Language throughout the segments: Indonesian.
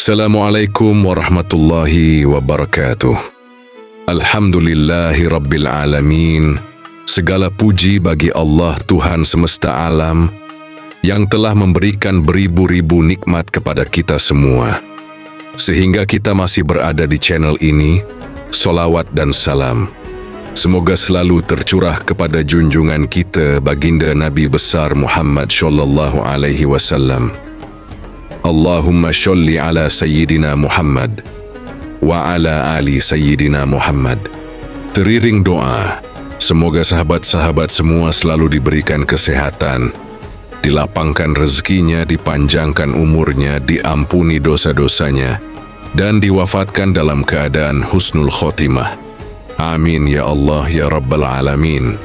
Assalamualaikum warahmatullahi wabarakatuh. Alhamdulillahi rabbil alamin. Segala puji bagi Allah Tuhan semesta alam yang telah memberikan beribu-ribu nikmat kepada kita semua, sehingga kita masih berada di channel ini. Solawat dan salam semoga selalu tercurah kepada junjungan kita baginda Nabi besar Muhammad sallallahu alaihi wasallam. Allahumma sholli ala Sayyidina Muhammad wa ala ali Sayyidina Muhammad. Teriring doa, semoga sahabat-sahabat semua selalu diberikan kesehatan, dilapangkan rezekinya, dipanjangkan umurnya, diampuni dosa-dosanya, dan diwafatkan dalam keadaan husnul khotimah. Amin ya Allah ya Rabbal Alamin.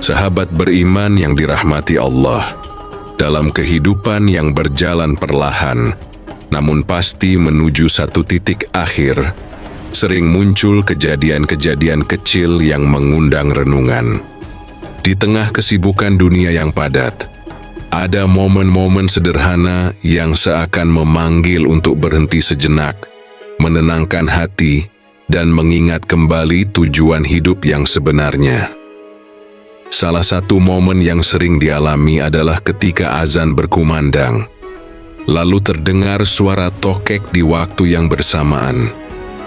Sahabat beriman yang dirahmati Allah, dalam kehidupan yang berjalan perlahan, namun pasti menuju satu titik akhir, sering muncul kejadian-kejadian kecil yang mengundang renungan. Di tengah kesibukan dunia yang padat, ada momen-momen sederhana yang seakan memanggil untuk berhenti sejenak, menenangkan hati, dan mengingat kembali tujuan hidup yang sebenarnya. Salah satu momen yang sering dialami adalah ketika azan berkumandang, lalu terdengar suara tokek di waktu yang bersamaan.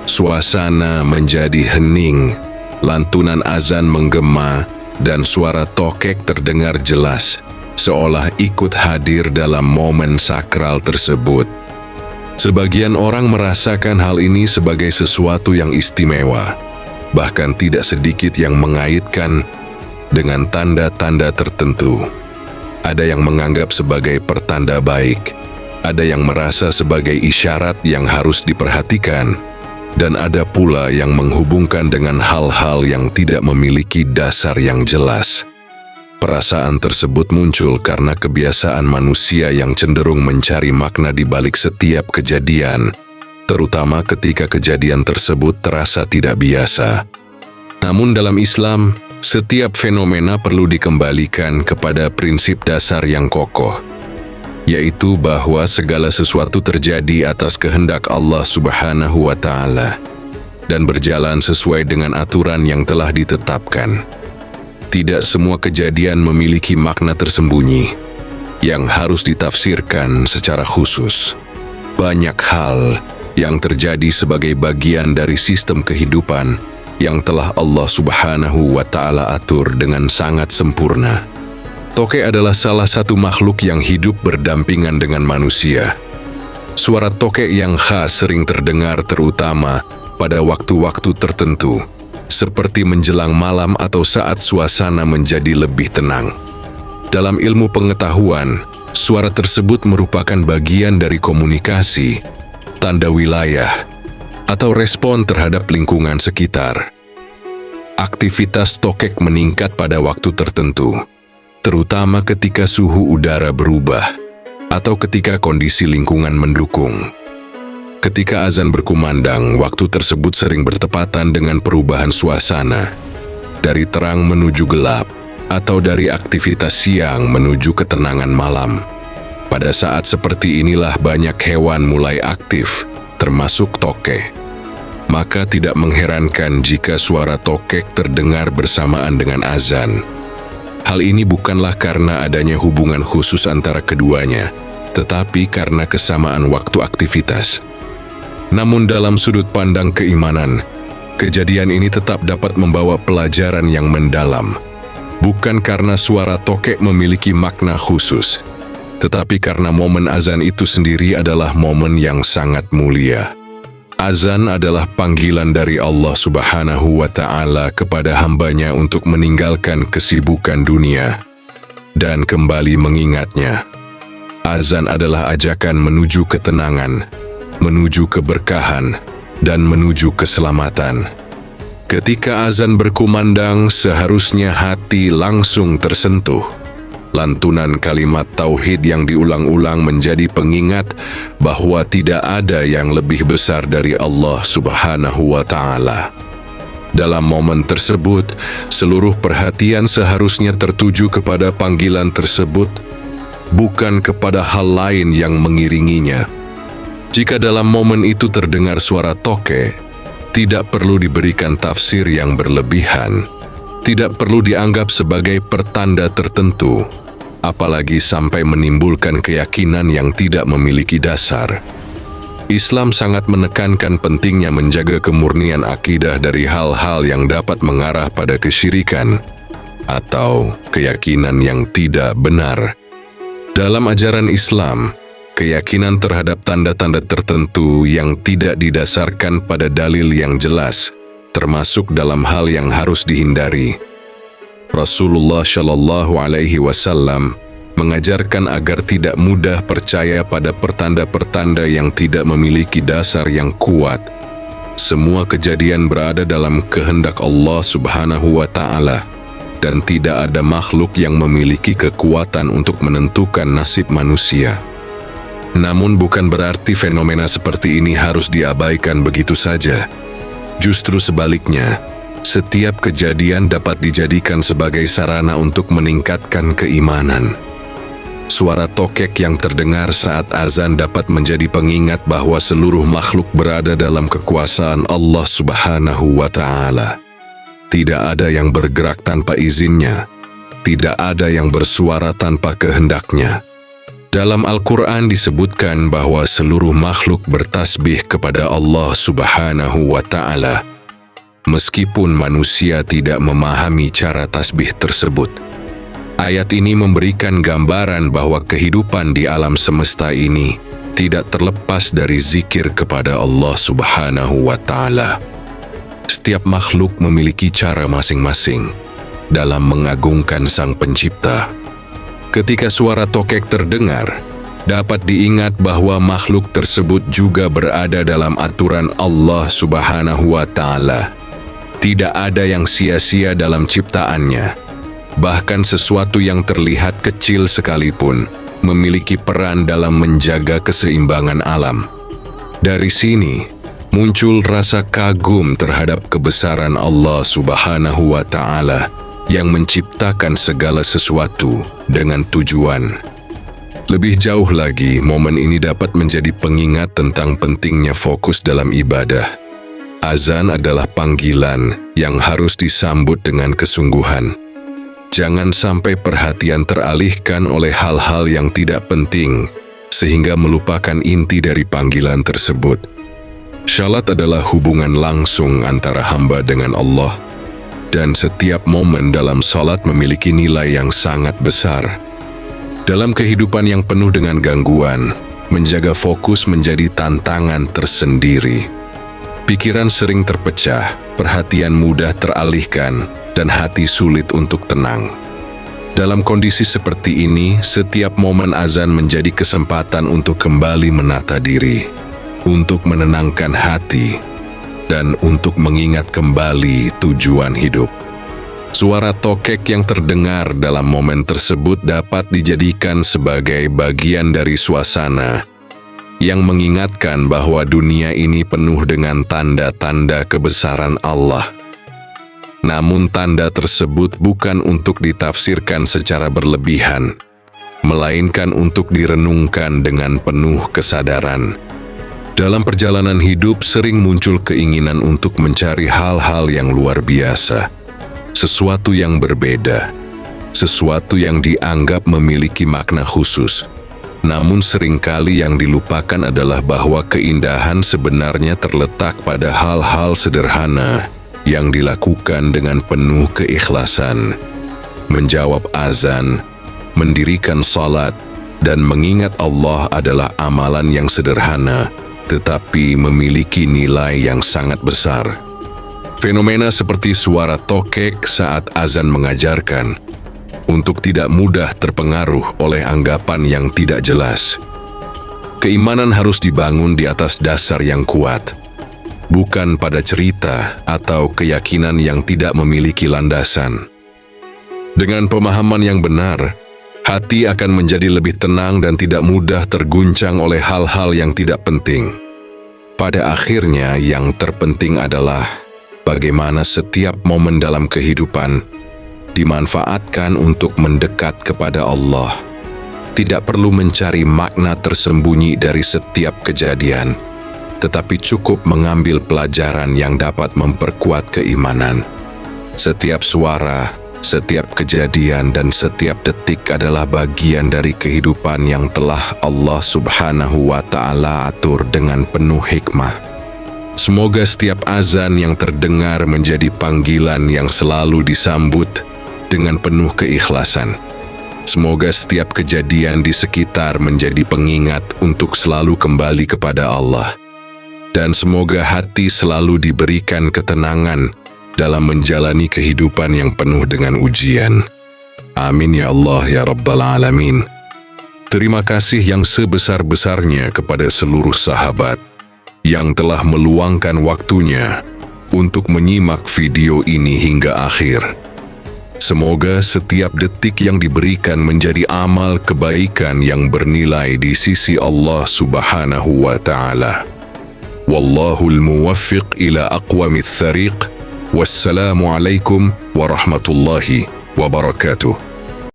Suasana menjadi hening, lantunan azan menggema, dan suara tokek terdengar jelas, seolah ikut hadir dalam momen sakral tersebut. Sebagian orang merasakan hal ini sebagai sesuatu yang istimewa, bahkan tidak sedikit yang mengaitkan dengan tanda-tanda tertentu. Ada yang menganggap sebagai pertanda baik, ada yang merasa sebagai isyarat yang harus diperhatikan, dan ada pula yang menghubungkan dengan hal-hal yang tidak memiliki dasar yang jelas. Perasaan tersebut muncul karena kebiasaan manusia yang cenderung mencari makna di balik setiap kejadian, terutama ketika kejadian tersebut terasa tidak biasa. Namun dalam Islam, setiap fenomena perlu dikembalikan kepada prinsip dasar yang kokoh, yaitu bahwa segala sesuatu terjadi atas kehendak Allah Subhanahu wa Ta'ala dan berjalan sesuai dengan aturan yang telah ditetapkan. Tidak semua kejadian memiliki makna tersembunyi yang harus ditafsirkan secara khusus. Banyak hal yang terjadi sebagai bagian dari sistem kehidupan yang telah Allah Subhanahu wa Ta'ala atur dengan sangat sempurna. Tokek adalah salah satu makhluk yang hidup berdampingan dengan manusia. Suara tokek yang khas sering terdengar terutama pada waktu-waktu tertentu, seperti menjelang malam atau saat suasana menjadi lebih tenang. Dalam ilmu pengetahuan, suara tersebut merupakan bagian dari komunikasi, tanda wilayah, atau respon terhadap lingkungan sekitar. Aktivitas tokek meningkat pada waktu tertentu, terutama ketika suhu udara berubah atau ketika kondisi lingkungan mendukung. Ketika azan berkumandang, waktu tersebut sering bertepatan dengan perubahan suasana, dari terang menuju gelap, atau dari aktivitas siang menuju ketenangan malam. Pada saat seperti inilah banyak hewan mulai aktif, termasuk tokek. Maka tidak mengherankan jika suara tokek terdengar bersamaan dengan azan. Hal ini bukanlah karena adanya hubungan khusus antara keduanya, tetapi karena kesamaan waktu aktivitas. Namun dalam sudut pandang keimanan, kejadian ini tetap dapat membawa pelajaran yang mendalam. Bukan karena suara tokek memiliki makna khusus, tetapi karena momen azan itu sendiri adalah momen yang sangat mulia. Azan adalah panggilan dari Allah Subhanahu wa Ta'ala kepada hambanya untuk meninggalkan kesibukan dunia dan kembali mengingatnya. Azan adalah ajakan menuju ketenangan, menuju keberkahan, dan menuju keselamatan. Ketika azan berkumandang, seharusnya hati langsung tersentuh. Lantunan kalimat tauhid yang diulang-ulang menjadi pengingat bahwa tidak ada yang lebih besar dari Allah Subhanahu wa Ta'ala. Dalam momen tersebut, seluruh perhatian seharusnya tertuju kepada panggilan tersebut, bukan kepada hal lain yang mengiringinya. Jika dalam momen itu terdengar suara toke, tidak perlu diberikan tafsir yang berlebihan, tidak perlu dianggap sebagai pertanda tertentu, apalagi sampai menimbulkan keyakinan yang tidak memiliki dasar. Islam sangat menekankan pentingnya menjaga kemurnian akidah dari hal-hal yang dapat mengarah pada kesyirikan atau keyakinan yang tidak benar. Dalam ajaran Islam, keyakinan terhadap tanda-tanda tertentu yang tidak didasarkan pada dalil yang jelas termasuk dalam hal yang harus dihindari. Rasulullah Shallallahu Alaihi Wasallam mengajarkan agar tidak mudah percaya pada pertanda-pertanda yang tidak memiliki dasar yang kuat. Semua kejadian berada dalam kehendak Allah Subhanahu wa Ta'ala, dan tidak ada makhluk yang memiliki kekuatan untuk menentukan nasib manusia. Namun bukan berarti fenomena seperti ini harus diabaikan begitu saja. Justru sebaliknya, setiap kejadian dapat dijadikan sebagai sarana untuk meningkatkan keimanan. Suara tokek yang terdengar saat azan dapat menjadi pengingat bahwa seluruh makhluk berada dalam kekuasaan Allah Subhanahu wa Ta'ala. Tidak ada yang bergerak tanpa izinnya, tidak ada yang bersuara tanpa kehendaknya. Dalam Al-Quran disebutkan bahwa seluruh makhluk bertasbih kepada Allah Subhanahu wa Ta'ala, meskipun manusia tidak memahami cara tasbih tersebut. Ayat ini memberikan gambaran bahwa kehidupan di alam semesta ini tidak terlepas dari zikir kepada Allah Subhanahu wa Ta'ala. Setiap makhluk memiliki cara masing-masing dalam mengagungkan Sang Pencipta. Ketika suara tokek terdengar, dapat diingat bahwa makhluk tersebut juga berada dalam aturan Allah Subhanahu wa Ta'ala. Tidak ada yang sia-sia dalam ciptaannya. Bahkan sesuatu yang terlihat kecil sekalipun memiliki peran dalam menjaga keseimbangan alam. Dari sini, muncul rasa kagum terhadap kebesaran Allah Subhanahu wa Ta'ala yang menciptakan segala sesuatu dengan tujuan. Lebih jauh lagi, momen ini dapat menjadi pengingat tentang pentingnya fokus dalam ibadah. Azan adalah panggilan yang harus disambut dengan kesungguhan. Jangan sampai perhatian teralihkan oleh hal-hal yang tidak penting, sehingga melupakan inti dari panggilan tersebut. Salat adalah hubungan langsung antara hamba dengan Allah, dan setiap momen dalam salat memiliki nilai yang sangat besar. Dalam kehidupan yang penuh dengan gangguan, menjaga fokus menjadi tantangan tersendiri. Pikiran sering terpecah, perhatian mudah teralihkan, dan hati sulit untuk tenang. Dalam kondisi seperti ini, setiap momen azan menjadi kesempatan untuk kembali menata diri, untuk menenangkan hati, dan untuk mengingat kembali tujuan hidup. Suara tokek yang terdengar dalam momen tersebut dapat dijadikan sebagai bagian dari suasana yang mengingatkan bahwa dunia ini penuh dengan tanda-tanda kebesaran Allah. Namun tanda tersebut bukan untuk ditafsirkan secara berlebihan, melainkan untuk direnungkan dengan penuh kesadaran. Dalam perjalanan hidup sering muncul keinginan untuk mencari hal-hal yang luar biasa, sesuatu yang berbeda, sesuatu yang dianggap memiliki makna khusus. Namun seringkali yang dilupakan adalah bahwa keindahan sebenarnya terletak pada hal-hal sederhana yang dilakukan dengan penuh keikhlasan. Menjawab azan, mendirikan salat, dan mengingat Allah adalah amalan yang sederhana, tetapi memiliki nilai yang sangat besar. Fenomena seperti suara tokek saat azan mengajarkan untuk tidak mudah terpengaruh oleh anggapan yang tidak jelas. Keimanan harus dibangun di atas dasar yang kuat, bukan pada cerita atau keyakinan yang tidak memiliki landasan. Dengan pemahaman yang benar, hati akan menjadi lebih tenang dan tidak mudah terguncang oleh hal-hal yang tidak penting. Pada akhirnya, yang terpenting adalah bagaimana setiap momen dalam kehidupan dimanfaatkan untuk mendekat kepada Allah. tidak perlu mencari makna tersembunyi dari setiap kejadian, tetapi cukup mengambil pelajaran yang dapat memperkuat keimanan. Setiap suara, setiap kejadian, dan setiap detik adalah bagian dari kehidupan yang telah Allah Subhanahu wa Ta'ala atur dengan penuh hikmah. Semoga setiap azan yang terdengar menjadi panggilan yang selalu disambut dengan penuh keikhlasan. Semoga setiap kejadian di sekitar menjadi pengingat untuk selalu kembali kepada Allah. Dan semoga hati selalu diberikan ketenangan dalam menjalani kehidupan yang penuh dengan ujian. Amin ya Allah ya Rabbal Alamin. Terima kasih yang sebesar-besarnya kepada seluruh sahabat yang telah meluangkan waktunya untuk menyimak video ini hingga akhir. Semoga setiap detik yang diberikan menjadi amal kebaikan yang bernilai di sisi Allah Subhanahu wa Ta'ala. Wallahul muwaffiq ila aqwamith thariq. Wassalamualaikum warahmatullahi wabarakatuh.